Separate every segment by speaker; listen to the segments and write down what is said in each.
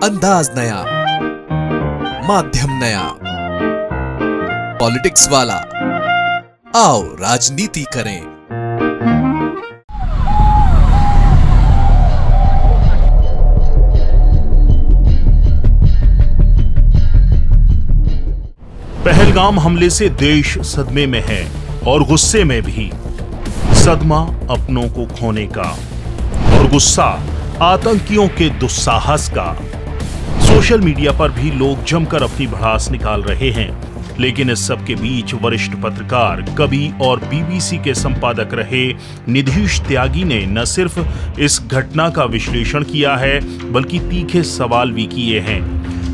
Speaker 1: अंदाज नया, माध्यम नया, पॉलिटिक्स वाला। आओ राजनीति करें।
Speaker 2: पहलगाम हमले से देश सदमे में है और गुस्से में भी। सदमा अपनों को खोने का और गुस्सा आतंकियों के दुस्साहस का। सोशल मीडिया पर भी लोग जमकर अपनी भड़ास निकाल रहे हैं, लेकिन इस सब के बीच वरिष्ठ पत्रकार, कवि और बीबीसी के संपादक रहे निधीश त्यागी ने न सिर्फ इस घटना का विश्लेषण किया है, बल्कि तीखे सवाल भी किए हैं।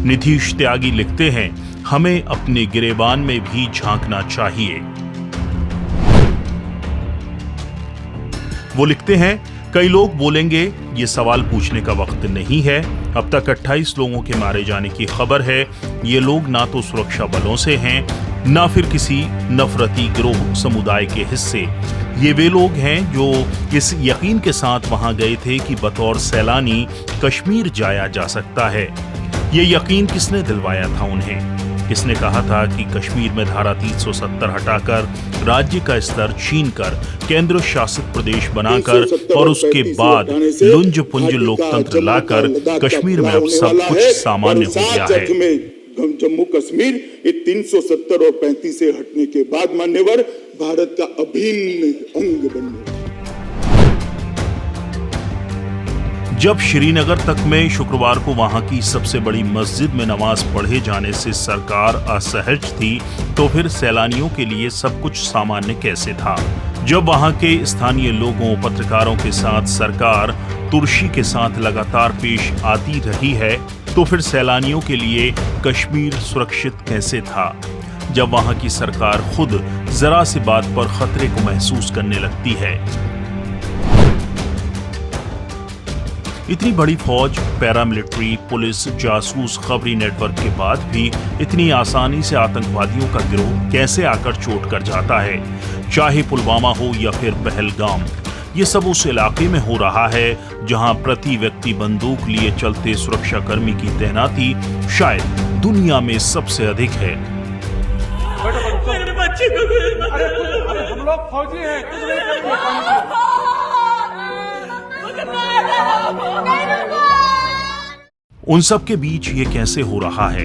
Speaker 2: निधीश त्यागी लिखते हैं, हमें अपने गिरेबान में भी झांकना चाहिए। वो लिखते हैं, कई लोग बोलेंगे ये सवाल पूछने का वक्त नहीं है। अब तक 28 लोगों के मारे जाने की खबर है। ये लोग ना तो सुरक्षा बलों से हैं, ना फिर किसी नफरती गिरोह समुदाय के हिस्से। ये वे लोग हैं जो इस यकीन के साथ वहां गए थे कि बतौर सैलानी कश्मीर जाया जा सकता है। ये यकीन किसने दिलवाया था उन्हें? किसने कहा था कि कश्मीर में धारा 370 हटाकर राज्य का स्तर छीनकर केंद्र शासित प्रदेश बनाकर और उसके बाद लुंज पुंज लोकतंत्र लाकर कश्मीर में अब सब कुछ सामान्य हो गया है।
Speaker 3: जम्मू कश्मीर ये 370 और 35 से हटने के बाद मान्यवर भारत का अभिन्न अंग बन गया।
Speaker 2: जब श्रीनगर तक में शुक्रवार को वहां की सबसे बड़ी मस्जिद में नमाज पढ़े जाने से सरकार असहज थी, तो फिर सैलानियों के लिए सब कुछ सामान्य कैसे था? जब वहां के स्थानीय लोगों, पत्रकारों के साथ सरकार तुर्शी के साथ लगातार पेश आती रही है, तो फिर सैलानियों के लिए कश्मीर सुरक्षित कैसे था? जब वहां की सरकार खुद जरा सी बात पर खतरे को महसूस करने लगती है। इतनी बड़ी फौज, पैरामिलिट्री, पुलिस, जासूस, खबरी नेटवर्क के बाद भी इतनी आसानी से आतंकवादियों का गिरोह कैसे आकर चोट कर जाता है? चाहे पुलवामा हो या फिर पहलगाम, ये सब उस इलाके में हो रहा है जहां प्रति व्यक्ति बंदूक लिए चलते सुरक्षाकर्मी की तैनाती शायद दुनिया में सबसे अधिक है।
Speaker 4: हम लोग फौजी हैं।
Speaker 2: उन सब के बीच ये कैसे हो रहा है?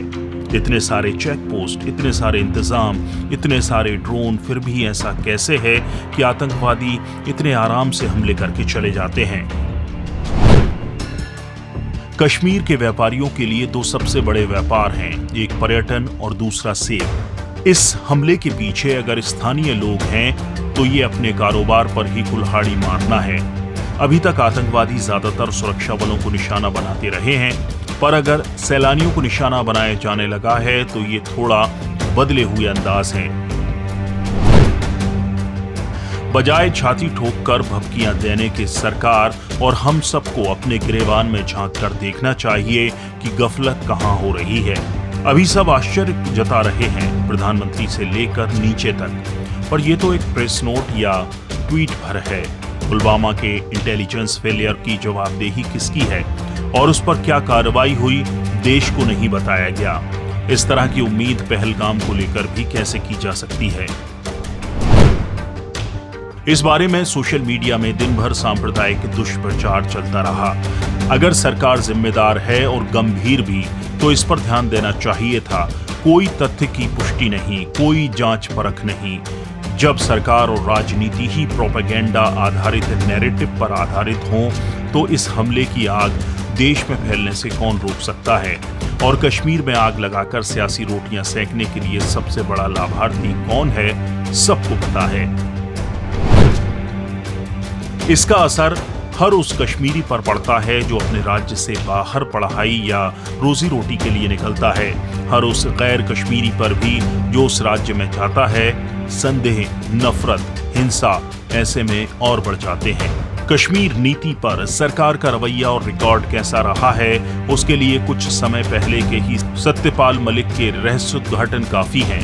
Speaker 2: इतने सारे चेक पोस्ट, इतने सारे इंतजाम, इतने सारे ड्रोन, फिर भी ऐसा कैसे है कि आतंकवादी इतने आराम से हमले करके चले जाते हैं? कश्मीर के व्यापारियों के लिए दो सबसे बड़े व्यापार हैं, एक पर्यटन और दूसरा सेब। इस हमले के पीछे अगर स्थानीय लोग हैं तो ये अपने कारोबार पर ही कुल्हाड़ी मारना है। अभी तक आतंकवादी ज्यादातर सुरक्षा बलों को निशाना बनाते रहे हैं, पर अगर सैलानियों को निशाना बनाया जाने लगा है तो ये थोड़ा बदले हुए अंदाज हैं। बजाय छाती ठोककर भभकियां देने के सरकार और हम सबको अपने गिरेबान में झांक कर देखना चाहिए कि गफलत कहां हो रही है। अभी सब आश्चर्य जता रहे हैं, प्रधानमंत्री से लेकर नीचे तक, पर यह तो एक प्रेस नोट या ट्वीट भर है। पुलवामा के इंटेलिजेंस फेलियर की जवाबदेही किसकी है और उस पर क्या कार्रवाई हुई, देश को नहीं बताया गया। इस तरह की उम्मीद पहलगाम को लेकर भी कैसे की जा सकती है? इस बारे में सोशल मीडिया में दिन भर सांप्रदायिक दुष्प्रचार चलता रहा। अगर सरकार जिम्मेदार है और गंभीर भी, तो इस पर ध्यान देना चाहिए था। कोई तथ्य की पुष्टि नहीं, कोई जांच परख नहीं। जब सरकार और राजनीति ही प्रोपेगेंडा आधारित नैरेटिव पर आधारित हो, तो इस हमले की आग देश में फैलने से कौन रोक सकता है? और कश्मीर में आग लगाकर सियासी रोटियां सेकने के लिए सबसे बड़ा लाभार्थी कौन है, सबको पता है। इसका असर हर उस कश्मीरी पर पड़ता है जो अपने राज्य से बाहर पढ़ाई या रोजी रोटी के लिए निकलता है। हर उस गैर कश्मीरी पर भी जो उस राज्य में जाता है। संदेह, नफरत, हिंसा ऐसे में और बढ़ जाते हैं। कश्मीर नीति पर सरकार का रवैया और रिकॉर्ड कैसा रहा है, उसके लिए कुछ समय पहले के ही सत्यपाल मलिक के रहस्योद्घाटन काफी हैं,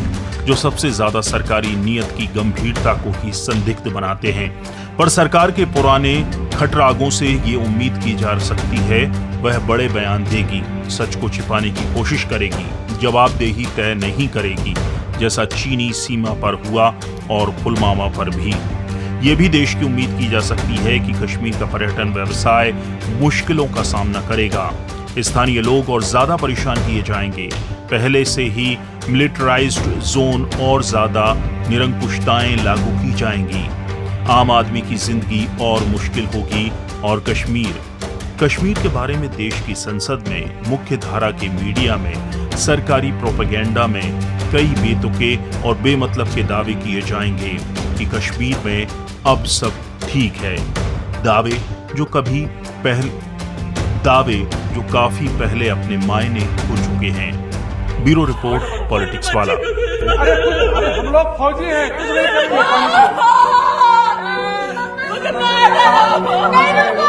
Speaker 2: जो सबसे ज्यादा सरकारी नीयत की गंभीरता को ही संदिग्ध बनाते हैं। पर सरकार के पुराने खटरागों से ये उम्मीद की जा सकती है वह बड़े बयान देगी, सच को छिपाने की कोशिश करेगी, जवाबदेही तय नहीं करेगी, जैसा चीनी सीमा पर हुआ और पुलवामा पर भी। ये भी देश की उम्मीद की जा सकती है कि कश्मीर का पर्यटन व्यवसाय मुश्किलों का सामना करेगा। स्थानीय लोग और ज्यादा परेशान किए जाएंगे। पहले से ही मिलिटराइज्ड जोन और ज्यादा निरंकुशताएं लागू की जाएंगी। आम आदमी की जिंदगी और मुश्किल होगी और कश्मीर के बारे में देश की संसद में, मुख्य धारा के मीडिया में, सरकारी प्रोपेगेंडा में कई बेतुके और बेमतलब के दावे किए जाएंगे कि कश्मीर में अब सब ठीक है। दावे जो काफी पहले अपने मायने खो चुके हैं। ब्यूरो रिपोर्ट, पॉलिटिक्स वाला।
Speaker 4: अरे हम लोग फौजी हैं, कुछ नहीं करेंगे।